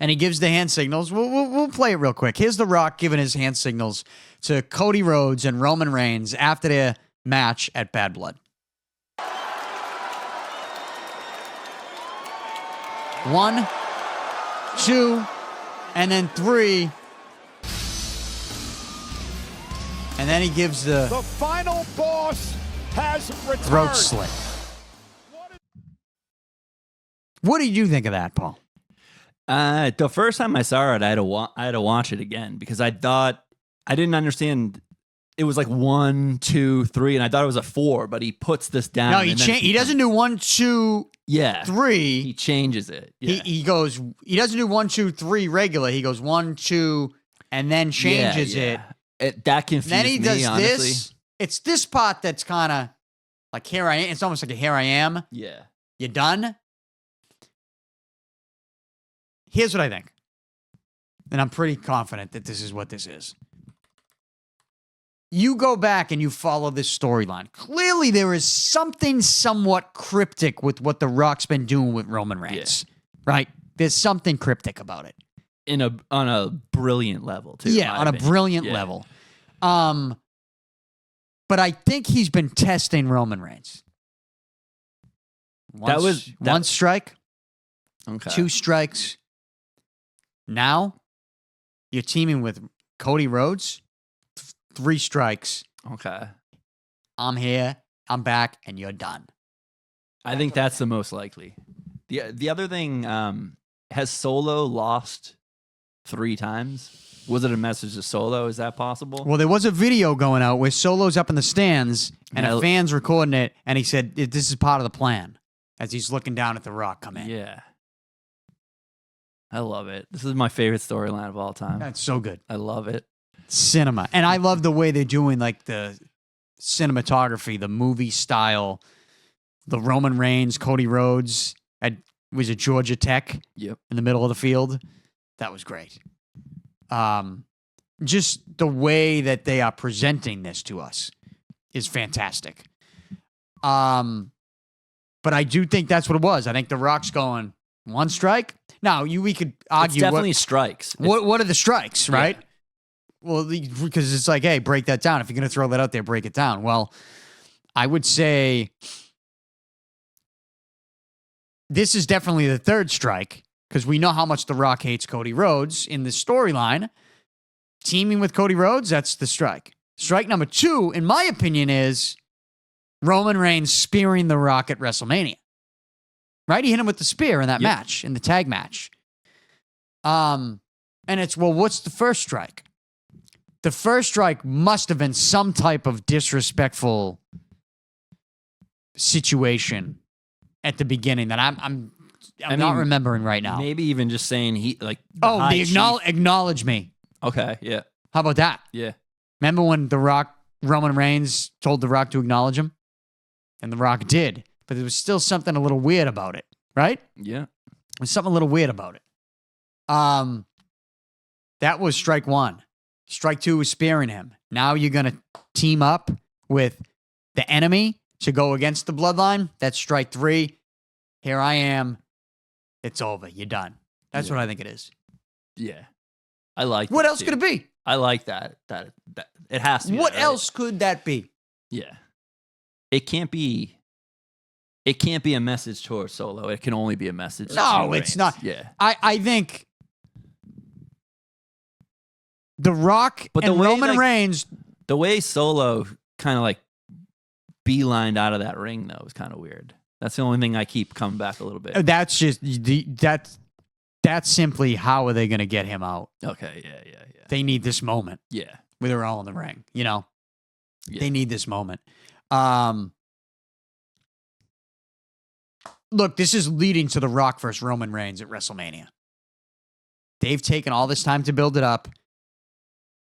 And he gives the hand signals. We'll play it real quick. Here's The Rock giving his hand signals to Cody Rhodes and Roman Reigns after their match at Bad Blood. 1, 2, and then 3. And then he gives the final boss has returned. throat slit. What did you think of that, Paul? The first time I saw it, I had to watch it again because I thought I didn't understand. It was like 1, 2, 3, and I thought it was a 4. But he puts this down. No, he doesn't do 1, 2, Yeah, 3. he changes it. Yeah. He goes. He doesn't do 1, 2, 3 regular. He goes 1, 2, and then changes it. That confused Then he me, does honestly. this. It's this part that's kind of like here I am. It's almost like a here I am. Yeah. You done? Here's what I think. And I'm pretty confident that this is what this is. You go back and you follow this storyline. Clearly, there is something somewhat cryptic with what The Rock's been doing with Roman Reigns. Right? There's something cryptic about it. On a brilliant level, too. Yeah, on a brilliant level. But I think he's been testing Roman Reigns. One strike, Okay. 2 strikes. Now, you're teaming with Cody Rhodes. 3 strikes. Okay. I'm here. I'm back, and you're done. I think that's the most likely. The other thing, has Solo lost 3 times? Was it a message to Solo? Is that possible? Well, there was a video going out where Solo's up in the stands, and Yeah. a fan's recording it, and he said, this is part of the plan, as he's looking down at The Rock come in. Yeah. I love it. This is my favorite storyline of all time. That's so good. I love it. Cinema. And I love the way they're doing like the cinematography, the movie style, the Roman Reigns, Cody Rhodes was it Georgia Tech Yep. in the middle of the field. That was great. Just the way that they are presenting this to us is fantastic. But I do think that's what it was. I think The Rock's going 1 strike. Now we could argue It's definitely strikes. what are the strikes, right? Yeah. Well, because it's like, hey, break that down. If you're going to throw that out there, break it down. Well, I would say this is definitely the 3rd strike because we know how much The Rock hates Cody Rhodes in this storyline. Teaming with Cody Rhodes, that's the strike. Strike number 2, in my opinion, is Roman Reigns spearing The Rock at WrestleMania. Right? He hit him with the spear in that match, in the tag match. And it's, well, what's the 1st strike? The 1st strike must have been some type of disrespectful situation at the beginning that I'm not remembering right now. Maybe even just saying Acknowledge me. Okay, yeah. How about that? Yeah. Remember when Roman Reigns told The Rock to acknowledge him? And The Rock did. But there was still something a little weird about it, right? Yeah. There's something a little weird about it. That was strike one. Strike two was spearing him. Now you're going to team up with the enemy to go against the bloodline. That's strike three. Here I am. It's over. You're done. That's what I think it is. Yeah. I like What that else too. could it be? I like that. That it has to be. What that, right? else could that be? Yeah. It can't be a message towards Solo. It can only be a message to No, Reigns. it's not. Yeah. I think The Rock But the and way, Roman like, Reigns. The way Solo kind of like beelined out of that ring, though, is kind of weird. That's the only thing I keep coming back a little bit. That's just that's simply how are they going to get him out? Okay, yeah. They need this moment Yeah. where they're all in the ring. You know, Yeah. they need this moment. Look, this is leading to The Rock versus Roman Reigns at WrestleMania. They've taken all this time to build it up,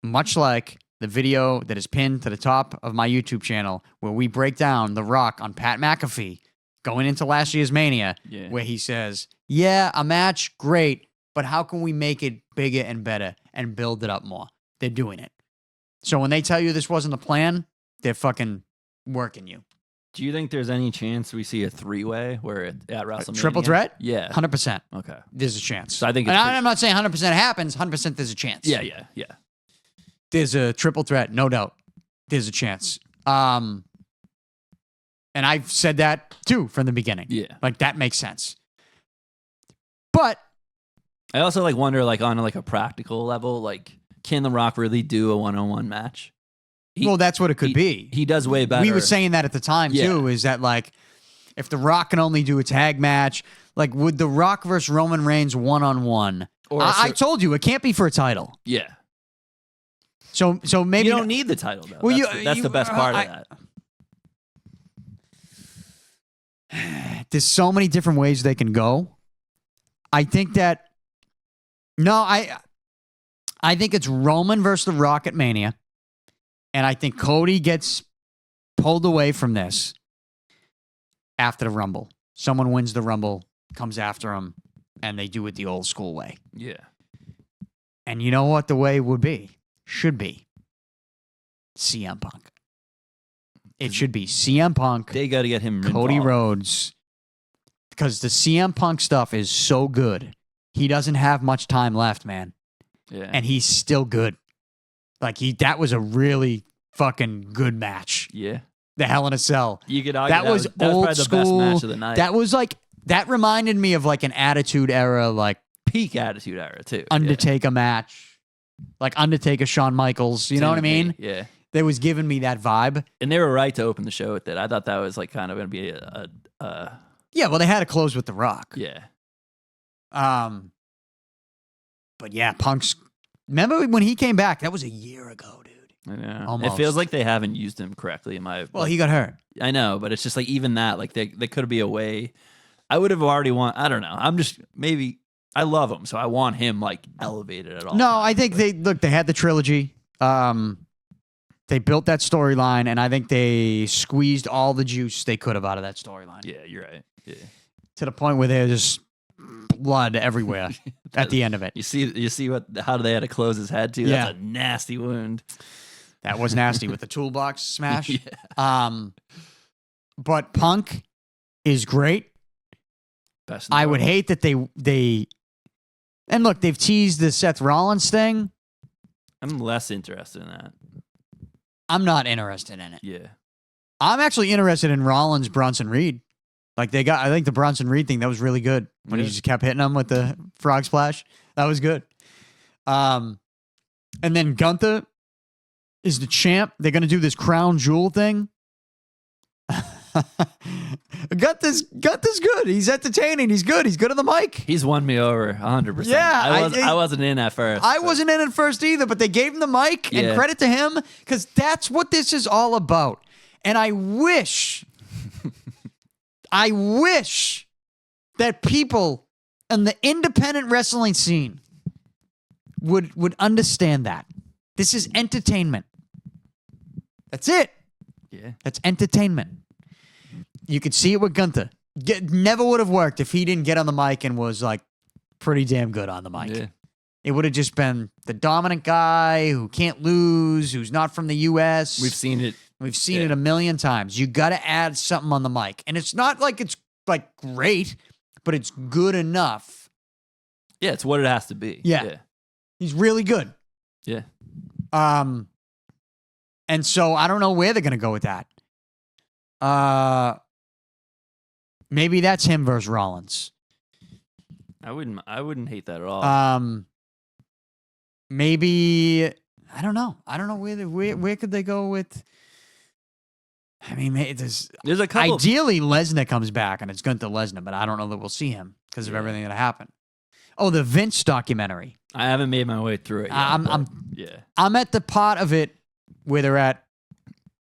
much like the video that is pinned to the top of my YouTube channel where we break down The Rock on Pat McAfee going into last year's Mania, Yeah. where he says, yeah, a match, great, but how can we make it bigger and better and build it up more? They're doing it. So when they tell you this wasn't the plan, they're fucking working you. Do you think there's any chance we see a three-way where at WrestleMania? Triple threat? Yeah. 100%. Okay. There's a chance. So I think and it's I'm not saying 100% happens. 100% there's a chance. Yeah. There's a triple threat, no doubt. There's a chance. And I've said that too from the beginning. Yeah. Like that makes sense. But I also like wonder like on like a practical level, like can The Rock really do a one-on-one match? well, that's what it could be. He does way better. We were saying that at the time too, is that like if The Rock can only do a tag match, like would The Rock versus Roman Reigns one-on-one? Or I told you it can't be for a title. Yeah. So maybe You don't need the title though. Well, That's the best part of that. There's so many different ways they can go. I think that I think it's Roman versus The Rock at Mania. And I think Cody gets pulled away from this after the Rumble. Someone wins the Rumble, comes after him, and they do it the old school way. Yeah. And you know what the way would be? Should be CM Punk. It should be CM Punk, They got to get him Cody involved. Rhodes, because the CM Punk stuff is so good. He doesn't have much time left, man. Yeah. And he's still good. Like that was a really fucking good match. Yeah. The Hell in a Cell. You could argue That was that was old probably the school. best match of the night. That was like that reminded me of like an Attitude Era, like peak Attitude Era too. Undertaker match, like Undertaker, Shawn Michaels. You know what I mean? Yeah. That was giving me that vibe. And they were right to open the show with it. I thought that was like kind of going to be a Yeah, well, they had to close with The Rock. yeah. But yeah, Punk's. Remember when he came back? That was a year ago, dude. I know. Almost. It feels like they haven't used him correctly in my. Well, he got hurt. I know, but it's just like even that, like they could be a way. I would have already I don't know. I'm just maybe I love him, so I want him like elevated at all. No, I think they had the trilogy. They built that storyline, and I think they squeezed all the juice they could have out of that storyline. Yeah, you're right. Yeah. To the point where there's just blood everywhere at the end of it. You see how they had to close his head too. Yeah. That's a nasty wound. That was nasty with the toolbox smash. Yeah. But Punk is great. Best in the I would world. hate that they and look, they've teased the Seth Rollins thing. I'm less interested in that. I'm not interested in it. Yeah. I'm actually interested in Rollins Bronson Reed. Like I think the Bronson Reed thing, that was really good when he Yeah. just kept hitting him with the frog splash. That was good. And then Gunther is the champ. They're going to do this crown jewel thing. Gunther's good. He's entertaining. He's good. He's good on the mic. He's won me over 100%. Yeah, I wasn't in at first. I but- wasn't in it first either, but they gave him the mic, and Yeah. credit to him, because that's what this is all about. And I wish that people in the independent wrestling scene would understand that. This is entertainment. That's it. Yeah. That's entertainment. You could see it with Gunther. Never would have worked if he didn't get on the mic and was like pretty damn good on the mic. Yeah. It would have just been the dominant guy who can't lose, who's not from the U.S. We've seen it. We've seen it a million times. You got to add something on the mic. And it's not like it's like great, but it's good enough. Yeah, it's what it has to be. Yeah. He's really good. Yeah. And so I don't know where they're going to go with that. Maybe that's him versus Rollins. I wouldn't hate that at all. Maybe I don't know. I don't know where could they go with. I mean, there's a couple. Ideally, Lesnar comes back, and it's Gunther Lesnar, but I don't know that we'll see him because of everything that happened. Oh, the Vince documentary. I haven't made my way through it yet. I'm at the part of it where they're at.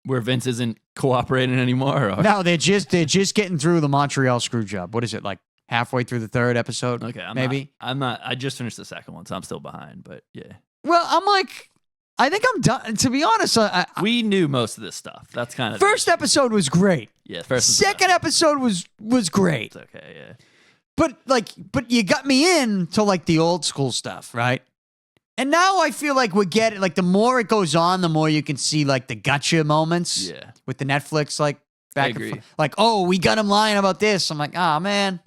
Where Vince isn't cooperating anymore? Or? No, they're just getting through the Montreal screw job. What is it, like halfway through the third episode? Okay, maybe. I'm not. I just finished the second one, so I'm still behind. But yeah. Well, I'm like, I think I'm done. To be honest, we knew most of this stuff. That's kind of first episode was great. Yeah, second episode was great. It's okay, yeah. But you got me in to like the old school stuff, right? And now I feel like we're getting like the more it goes on, the more you can see like the gotcha moments. Yeah. With the Netflix like back and forth. Like, oh, we got him lying about this. I'm like, oh man.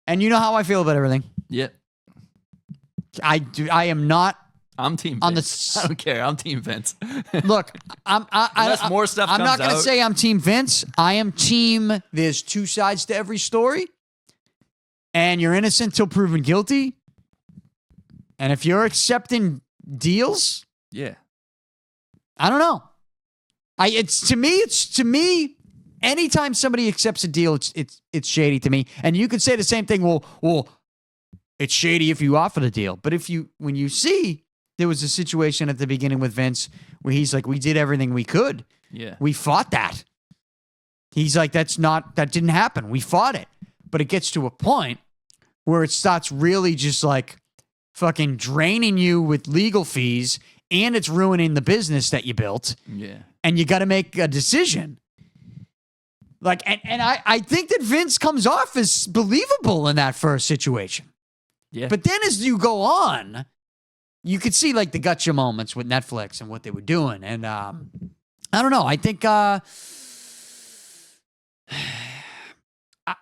And you know how I feel about everything. Yep. I am not. I'm team Vince. I don't care. I'm team Vince. Look, Unless more stuff I'm comes not going to out. say I'm team Vince. I am team there's two sides to every story. And you're innocent till proven guilty. And if you're accepting deals, yeah. I don't know. It's to me, anytime somebody accepts a deal, it's shady to me. And you could say the same thing. Well, it's shady if you offer the deal. But when you see there was a situation at the beginning with Vince where he's like, we did everything we could. Yeah. We fought that. He's like, that didn't happen. We fought it. But it gets to a point where it starts really just like fucking draining you with legal fees, and it's ruining the business that you built. Yeah. And you got to make a decision. Like, and I think that Vince comes off as believable in that first situation. Yeah. But then as you go on, you could see like the gotcha moments with Netflix and what they were doing. And I don't know. I think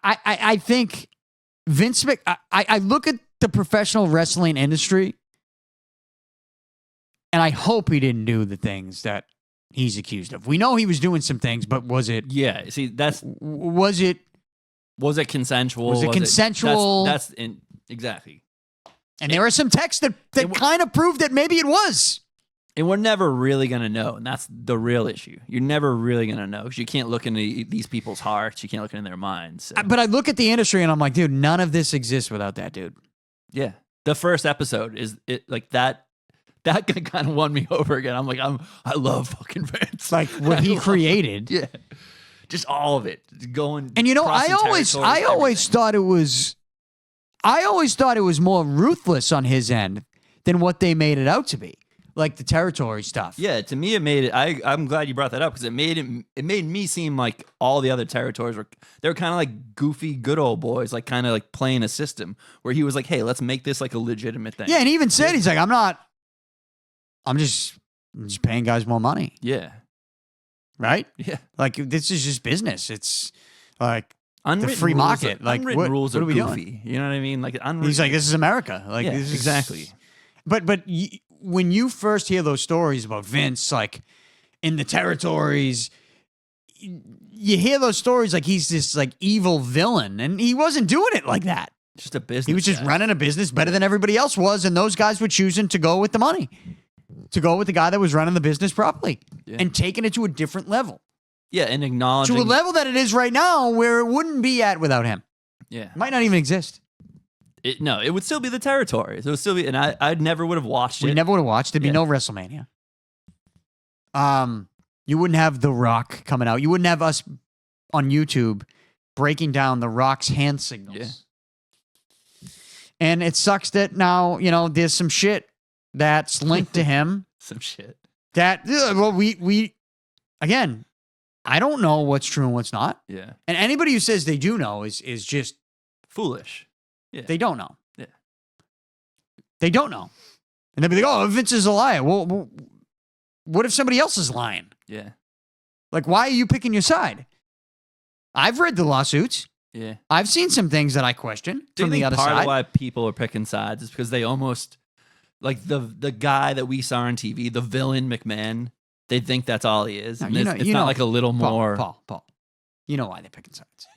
I think Vince I look at the professional wrestling industry, and I hope he didn't do the things that he's accused of. We know he was doing some things, but was it? Yeah. See, was it consensual? Was it consensual? That's exactly. And there are some texts that kind of proved that maybe it was. And we're never really going to know. And that's the real issue. You're never really going to know because you can't look into these people's hearts. You can't look into their minds. So. But I look at the industry and I'm like, dude, none of this exists without that dude. Yeah. The first episode is it like that. That kind of won me over again. I'm like, I love fucking Vince. Like what he created. Yeah. Just all of it. Going. And you know, I always thought it was more ruthless on his end than what they made it out to be. Like the territory stuff. Yeah, to me it made it. I'm glad you brought that up because it made me seem like all the other territories were kind of like goofy, good old boys, like kind of like playing a system where he was like, hey, let's make this like a legitimate thing. Yeah, and he even said he's like, I'm just paying guys more money. Yeah. Right? Yeah. Like this is just business. It's like unwritten the free market. Like unwritten rules what are are we goofy. doing? You know what I mean? Like he's like, this is America. Like yeah, this is exactly. But when you first hear those stories about Vince, like in the territories, you hear those stories like he's this like evil villain, and he wasn't doing it like that. Just a business. He was just running a business better than everybody else was, and those guys were choosing to go with the money, to go with the guy that was running the business properly and taking it to a different level. Yeah, and acknowledging to a level that it is right now, where it wouldn't be at without him. Yeah, it might not even exist. No, it would still be the territories. It would still be, and I never would have watched it. We never would have watched. There'd be no WrestleMania. You wouldn't have The Rock coming out. You wouldn't have us on YouTube breaking down The Rock's hand signals. Yeah. And it sucks that now, there's some shit that's linked to him. Some shit. That, well, we again, I don't know what's true and what's not. Yeah. And anybody who says they do know is just foolish. Yeah. They don't know. Yeah. They don't know. And they'll be like, oh, Vince is a liar. Well, what if somebody else is lying? Yeah. Like, why are you picking your side? I've read the lawsuits. Yeah. I've seen some things that I question Do from you the think other part side. of why people are picking sides is because they almost, like the guy that we saw on TV, the villain McMahon, they think that's all he is. No, And you it's know- it's you not know- like a little more. Paul. You know why they're picking sides.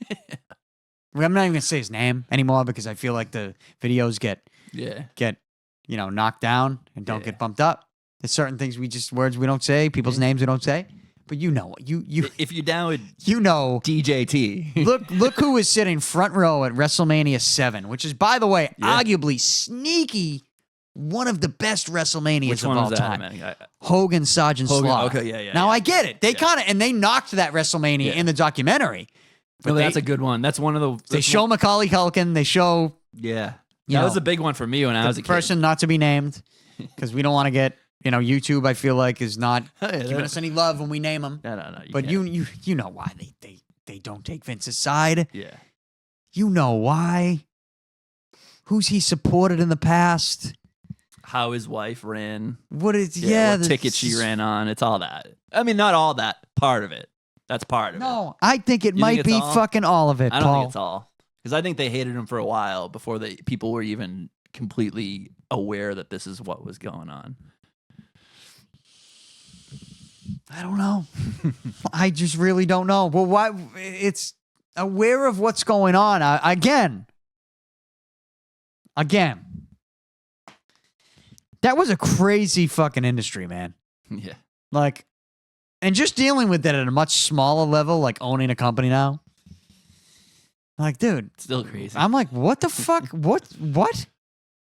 Well, I'm not even going to say his name anymore because I feel like the videos get Yeah. knocked down and don't get bumped up. There's certain things words we don't say, people's names we don't say. But you know what? You If you're down with you know. DJT. Look who is sitting front row at WrestleMania 7, which is, by the way, arguably sneaky one of the best WrestleManias Which of one all was that, time. man? Hogan, Sergeant Hogan, Slaughter. okay, yeah. Now yeah. I get it. They they knocked that WrestleMania Yeah. in the documentary. No, that's a good one. That's one of the. They show Macaulay Culkin. They show Yeah. You That know, was a big one for me when I was a the kid. person not to be named because we don't want to get YouTube. I feel like is not giving us any love when we name them. No. But you know why they don't take Vince's side. Yeah. You know why. Who's he supported in the past? How his wife ran. What is What ticket she ran on. It's all that. I mean, not all that. Part of it. That's part of it. No, I think it You might think it's be all? fucking all of it, I don't Paul. think it's all. Because I think they hated him for a while before people were even completely aware that this is what was going on. I don't know. I just really don't know. Well, why? It's aware of what's going on. Again. That was a crazy fucking industry, man. Yeah. Like, and just dealing with that at a much smaller level, like owning a company now. Like, dude, Still crazy. I'm like, what the fuck? What?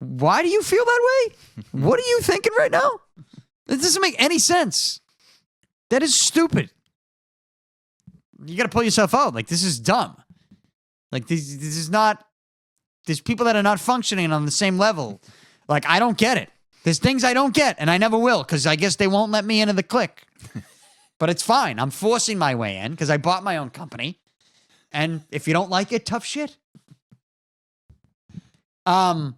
Why do you feel that way? What are you thinking right now? It doesn't make any sense. That is stupid. You got to pull yourself out. Like, this is dumb. Like, this is not, there's people that are not functioning on the same level. Like, I don't get it. There's things I don't get, and I never will, because I guess they won't let me into the clique. But it's fine. I'm forcing my way in, because I bought my own company. And if you don't like it, tough shit. But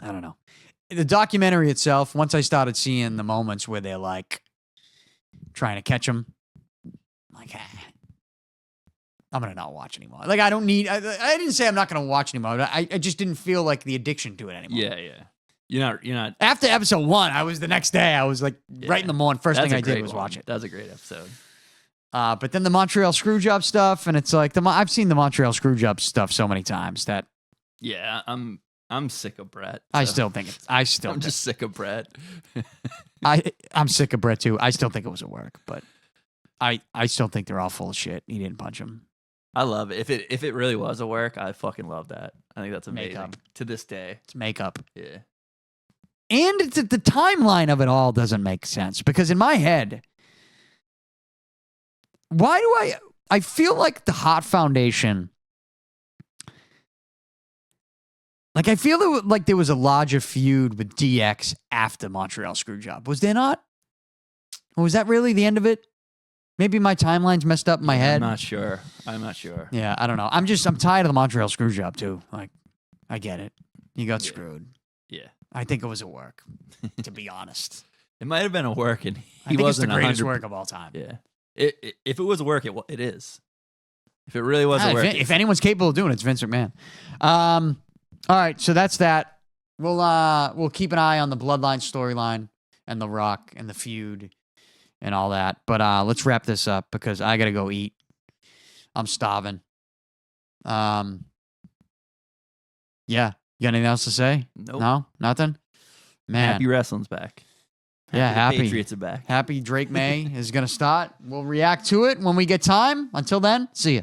I don't know. The documentary itself, once I started seeing the moments where they're like trying to catch him, like, I'm going to not watch anymore. Like, I don't need, I didn't say I'm not going to watch anymore. But I just didn't feel like the addiction to it anymore. Yeah. You're not. After episode 1, I was the next day, I was like right in the morning. First That's thing a I did great was one. watch it. That was a great episode. But then the Montreal Screwjob stuff, and it's like, I've seen the Montreal Screwjob stuff so many times that Yeah, I'm sick of Brett. I so- still think it. I'm just sick of Brett. I'm sick of Brett too. I still think it was a work, but I still think they're all full of shit. He didn't punch him. I love it. If it really was a work, I fucking love that. I think that's amazing. Makeup. To this day. It's makeup. Yeah. And the timeline of it all doesn't make sense because in my head, why do I feel like the Hart Foundation, like I feel like there was a larger feud with DX after Montreal Screwjob. Was there not? Or was that really the end of it? Maybe my timeline's messed up in my head. I'm not sure. Yeah, I don't know. I'm tired of the Montreal Screwjob too. Like, I get it. You got screwed. Yeah. I think it was a work, to be honest. It might have been a work, and I he think it's the wasn't greatest 100 work of all time. Yeah. If it was a work, it is. If it really was a work, If anyone's capable of doing it, it's Vince McMahon. All right, so that's that. We'll keep an eye on the Bloodline storyline and The Rock and the feud and all that. But let's wrap this up because I gotta go eat. I'm starving. Yeah. You got anything else to say? Nope. No? Nothing? Man. Happy Wrestling's back. Yeah, happy. The Patriots are back. Happy Drake Maye is going to start. We'll react to it when we get time. Until then, see ya.